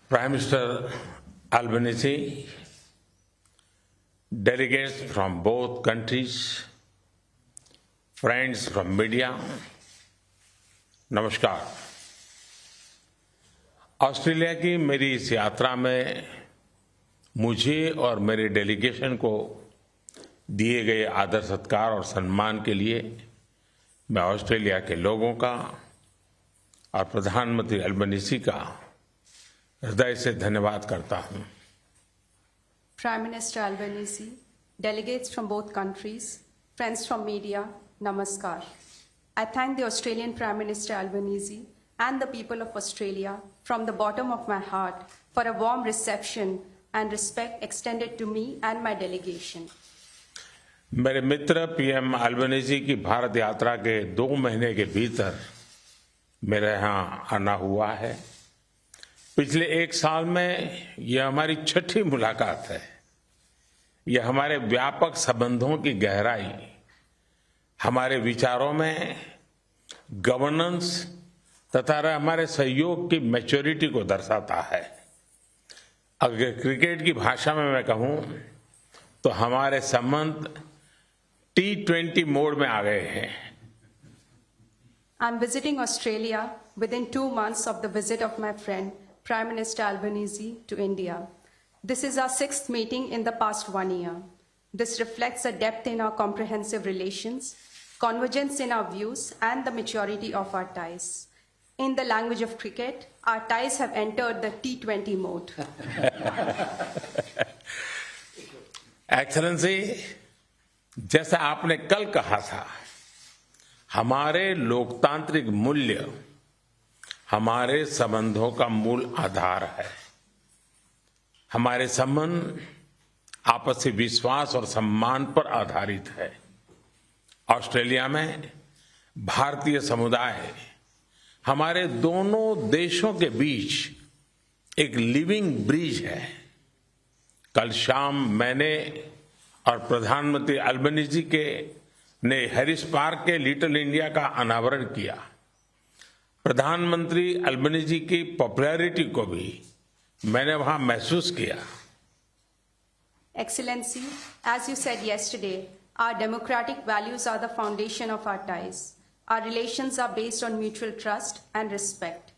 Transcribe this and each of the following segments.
Prime Minister Albanese, delegates from both countries, friends from media, नमस्कार। Australia की मेरी इस यात्रा में मुझे और मेरे डेलीगेशन को दिए गए आदर सत्कार और सम्मान के लिए मैं ऑस्ट्रेलिया के लोगों का और प्रधानमंत्री अल्बनीज़ी का हृदय से धन्यवाद करता हूं। Prime Minister Albanese, delegates from both countries, friends from media, namaskar. I thank the Australian Prime Minister Albanese and the people of Australia from the bottom of my heart for a warm reception and respect extended to me and my delegation. मेरे मित्र PM Albanese की भारत यात्रा के 2 महीने के भीतर मेरे यहाँ आना हुआ है। पिछले 1 साल में यह हमारी 6ठी मुलाकात है। यह हमारे व्यापक संबंधों की गहराई, हमारे विचारों में गवर्नेंस तथा हमारे सहयोग की मैच्योरिटी को दर्शाता है। अगर क्रिकेट की भाषा में मैं कहूं तो हमारे संबंध T20 मोड में आ गए हैं। I'm visiting Australia within 2 months of the visit of my friend Prime Minister Albanese to India. This is our 6th meeting in the past 1 year. This reflects a depth in our comprehensive relations, convergence in our views, and the maturity of our ties. In the language of cricket, our ties have entered the T20 mode. Excellency, जैसा आपने कल कहा था, हमारे लोकतांत्रिक मूल्य हमारे संबंधों का मूल आधार है। हमारे संबंध आपसी विश्वास और सम्मान पर आधारित है। ऑस्ट्रेलिया में भारतीय समुदाय हमारे दोनों देशों के बीच एक लिविंग ब्रिज है। कल शाम मैंने और प्रधानमंत्री अल्बनीज़ी ने हैरिस पार्क के लिटिल इंडिया का अनावरण किया। प्रधानमंत्री अल्बनीज़ी की पॉपुलैरिटी को भी मैंने वहां महसूस किया। Excellency, as you said yesterday, our democratic values are the foundation of our ties. Our relations are based on mutual trust and respect.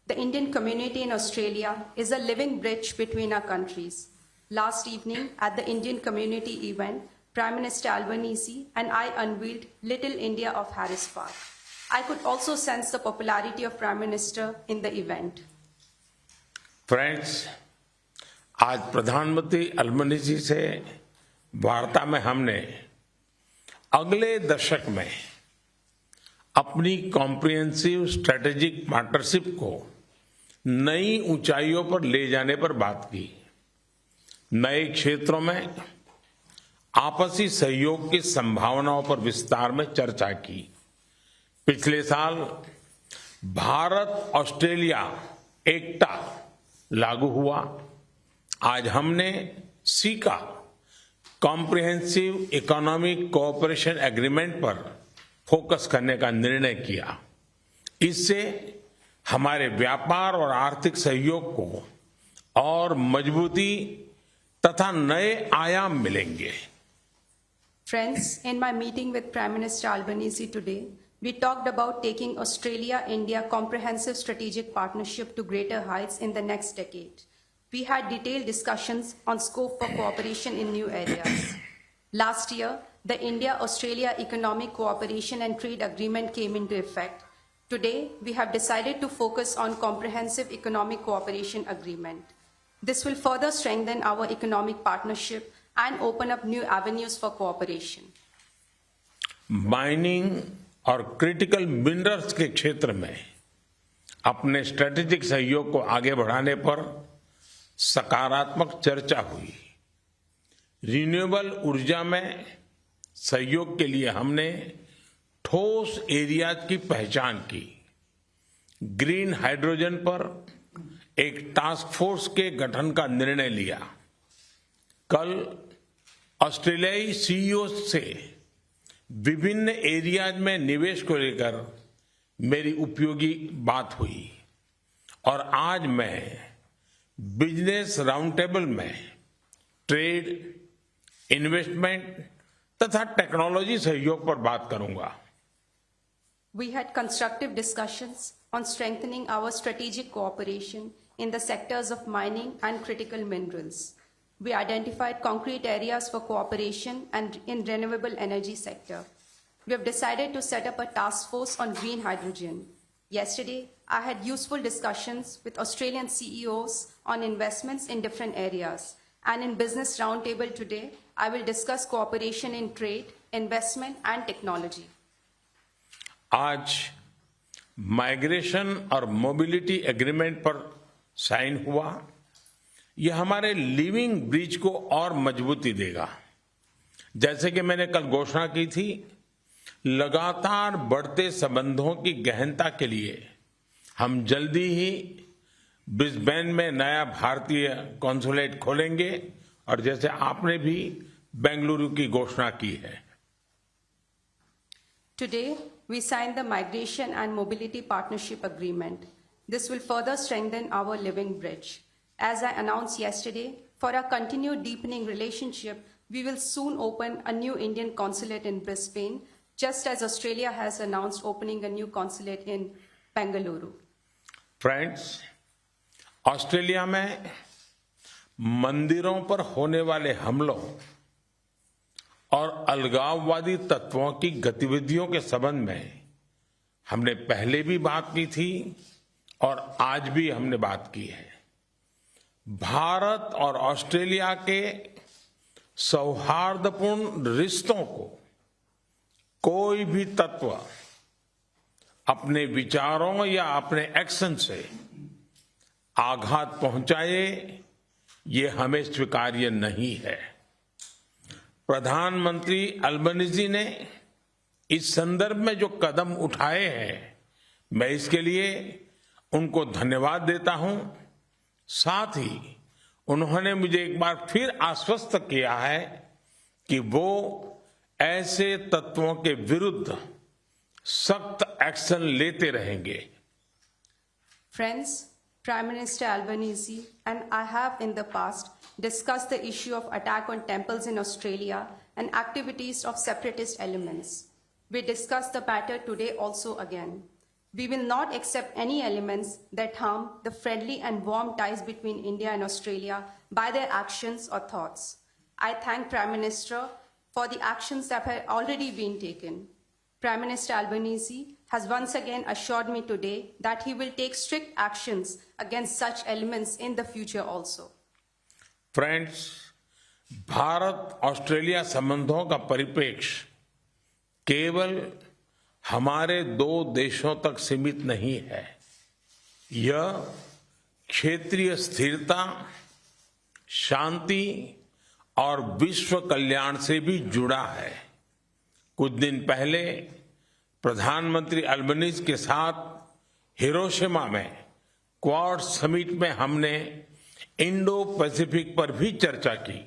The Indian community in Australia is a living bridge between our countries. Last evening, at the Indian community event, Prime Minister Albanese and I unveiled Little India of Harris Park. I could also sense the popularity of Prime Minister in the event. Friends, आज प्रधानमंत्री Albanese से वार्ता में हमने अगले दशक में अपनी कॉम्प्रिहेंसिव स्ट्रेटेजिक पार्टनरशिप को नई ऊंचाइयों पर ले जाने पर बात की। नए क्षेत्रों में आपसी सहयोग की संभावनाओं पर विस्तार में चर्चा की। पिछले साल भारत ऑस्ट्रेलिया एकता लागू हुआ। आज हमने caeca comprehensive economic cooperation agreement पर फोकस करने का निर्णय किया। इससे हमारे व्यापार और आर्थिक सहयोग को और मजबूती तथा नए आयाम मिलेंगे। Friends, in my meeting with Prime Minister Albanese today, we talked about taking Australia-India comprehensive strategic partnership to greater heights in the next decade. We had detailed discussions on scope for cooperation in new areas. Last year, the India-Australia Economic Cooperation and Trade Agreement came into effect. Today, we have decided to focus on Comprehensive Economic Cooperation Agreement. This will further strengthen our economic partnership and open up new avenues for cooperation. Mining और critical minerals के क्षेत्र में अपने strategic सहयोग को आगे बढ़ाने पर सकारात्मक चर्चा हुई। रिन्यूएबल ऊर्जा में सहयोग के लिए हमने ठोस एरियाज की पहचान की। ग्रीन हाइड्रोजन पर एक टास्क फोर्स के गठन का निर्णय लिया। कल ऑस्ट्रेलियाई सीईओ से विभिन्न एरियाज में निवेश को लेकर मेरी उपयोगी बात हुई और आज मैं बिजनेस राउंड टेबल में ट्रेड, इन्वेस्टमेंट तथा टेक्नोलॉजी सहयोग पर बात करूंगा। We had constructive discussions on strengthening our strategic cooperation in the sectors of mining and critical minerals. We identified concrete areas for cooperation and in renewable energy sector. We have decided to set up a task force on green hydrogen. Yesterday, I had useful discussions with Australian CEOs on investments in different areas. And in Business Roundtable today, I will discuss cooperation in trade, investment and technology. आज migration और mobility agreement पर sign हुआ। यह हमारे living bridge को और मजबूती देगा। जैसे कि मैंने कल घोषणा की थी, लगातार बढ़ते संबंधों की गहनता के लिए हम जल्दी ही ब्रिस्बेन में नया भारतीय कॉन्सुलेट खोलेंगे और जैसे आपने भी बेंगलुरु की घोषणा की है। Today, we signed the Migration and Mobility Partnership Agreement. This will further strengthen our living bridge. As I announced yesterday, for our continued deepening relationship, we will soon open a new Indian consulate in Brisbane, just as Australia has announced opening a new consulate in Bengaluru. Friends, Australia में मंदिरों पर होने वाले हमलों और अलगाववादी तत्वों की गतिविधियों के संबंध में हमने पहले भी बात की थी और आज भी हमने बात की है। भारत और ऑस्ट्रेलिया के सौहार्दपूर्ण रिश्तों को कोई भी तत्व अपने विचारों या अपने एक्शन से आघात पहुंचाए, ये हमें स्वीकार्य नहीं है। प्रधानमंत्री अल्बनीजी ने इस संदर्भ में जो कदम उठाए हैं, मैं इसके लिए उनको धन्यवाद देता हूं। साथ ही उन्होंने मुझे एक बार फिर आश्वस्त किया है कि वो ऐसे तत्वों के विरुद्ध सख्त एक्शन लेते रहेंगे। Friends, Prime Minister Albanese and I have in the past discussed the issue of attack on temples in Australia and activities of separatist elements. We discussed the matter today also again. We will not accept any elements that harm the friendly and warm ties between India and Australia by their actions or thoughts. I thank Prime Minister for the actions that have already been taken. Prime Minister Albanese has once again assured me today that he will take strict actions against such elements in the future also. Friends, Bharat Australia संबंधों का परिप्रेक्ष्य केवल हमारे दो देशों तक सीमित नहीं है। यह क्षेत्रीय स्थिरता, शांति और विश्व कल्याण से भी जुड़ा है। कुछ दिन पहले प्रधानमंत्री अल्बनीज के साथ हिरोशिमा में क्वाड समिट में हमने इंडो पैसिफिक पर भी चर्चा की।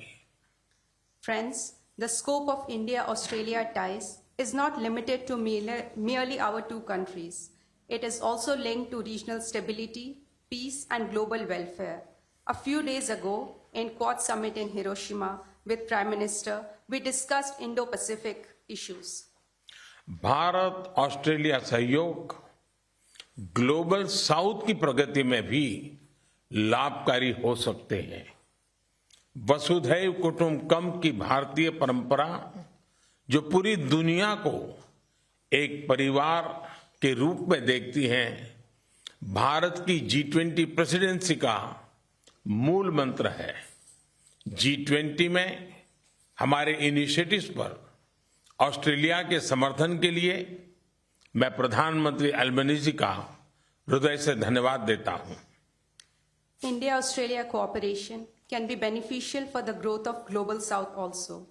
Friends, the scope of India-Australia ties is not limited to merely our two countries. It is also linked to regional stability, peace, and global welfare. A few days ago, in Quad Summit in Hiroshima with Prime Minister, we discussed Indo-Pacific issues. Bharat Australia सहयोग global south की प्रगति में भी लाभकारी हो सकते हैं। वसुधैव कुटुंबकम की भारतीय परंपरा, जो पूरी दुनिया को एक परिवार के रूप में देखती है, भारत की G20 प्रेसिडेंसी का मूल मंत्र है। G20 में हमारे इनिशिएटिव्स पर ऑस्ट्रेलिया के समर्थन के लिए मैं प्रधानमंत्री अल्बनीजी का हृदय से धन्यवाद देता हूं। India-Australia cooperation can be beneficial for the growth of Global South also.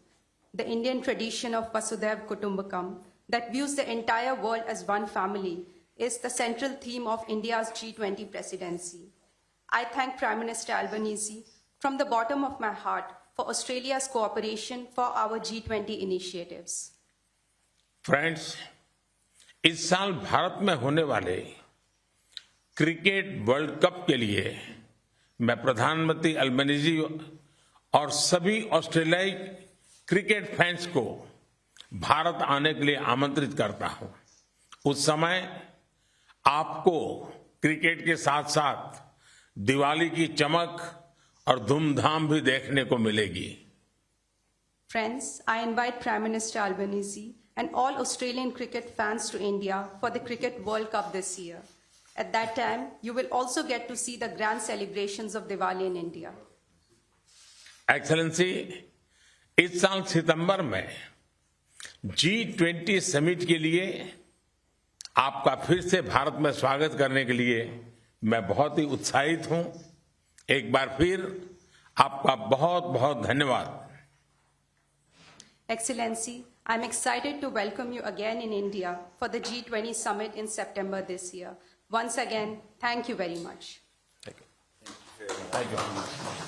The Indian tradition of Vasudhaiv Kutumbakam that views the entire world as one family is the central theme of India's G20 presidency. I thank Prime Minister Albanese from the bottom of my heart for Australia's cooperation for our G20 initiatives. Friends, इस साल भारत में होने वाले cricket world cup के लिए मैं प्रधानमंत्री Albanese और सभी ऑस्ट्रेलियाई क्रिकेट फैंस को भारत आने के लिए आमंत्रित करता हूं। उस समय आपको क्रिकेट के साथ साथ दिवाली की चमक और धूमधाम भी देखने को मिलेगी। Friends, I invite Prime Minister Albanese and all Australian cricket fans to India for the Cricket World Cup this year. At that time, you will also get to see the grand celebrations of Diwali in India. Excellency, इस साल सितंबर में G20 summit के लिए आपका फिर से भारत में स्वागत करने के लिए मैं बहुत ही उत्साहित हूं। एक बार फिर आपका बहुत बहुत धन्यवाद। Excellency, I'm excited to welcome you again in India for the G20 summit in September this year. Once again, thank you very much. Thank you.